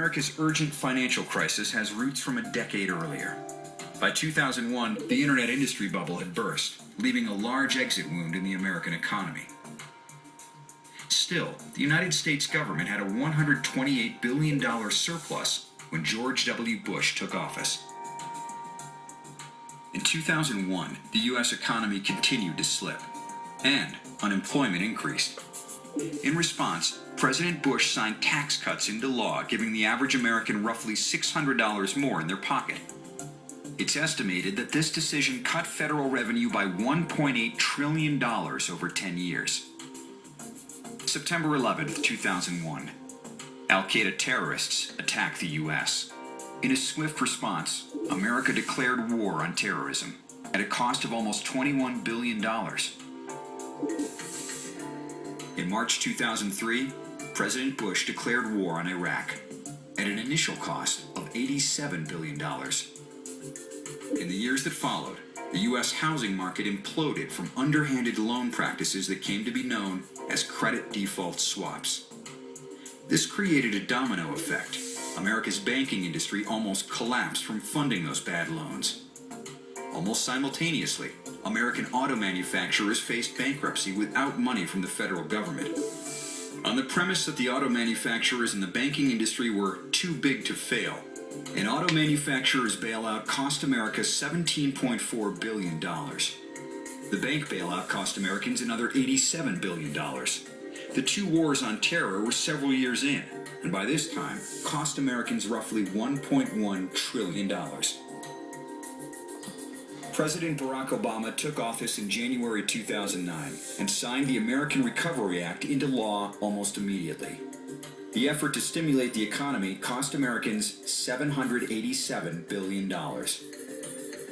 America's urgent financial crisis has roots from a decade earlier. By 2001, the internet industry bubble had burst, leaving a large exit wound in the American economy. Still, the United States government had a $128 billion surplus when George W. Bush took office. In 2001, the U.S. economy continued to slip, and unemployment increased. In response, President Bush signed tax cuts into law, giving the average American roughly $600 more in their pocket. It's estimated that this decision cut federal revenue by $1.8 trillion over 10 years. September 11, 2001. Al-Qaeda terrorists attacked the U.S. In a swift response, America declared war on terrorism at a cost of almost $21 billion. In March 2003, President Bush declared war on Iraq at an initial cost of $87 billion. In the years that followed, the U.S. housing market imploded from underhanded loan practices that came to be known as credit default swaps. This created a domino effect. America's banking industry almost collapsed from funding those bad loans. Almost simultaneously, American auto manufacturers faced bankruptcy without money from the federal government. On the premise that the auto manufacturers and the banking industry were too big to fail, an auto manufacturer's bailout cost America $17.4 billion. The bank bailout cost Americans another $87 billion. The two wars on terror were several years in, and by this time, cost Americans roughly $1.1 trillion. President Barack Obama took office in January 2009 and signed the American Recovery Act into law almost immediately. The effort to stimulate the economy cost Americans $787 billion,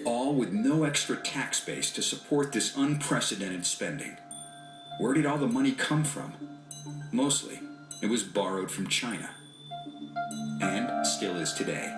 all with no extra tax base to support this unprecedented spending. Where did all the money come from? Mostly, it was borrowed from China, and still is today.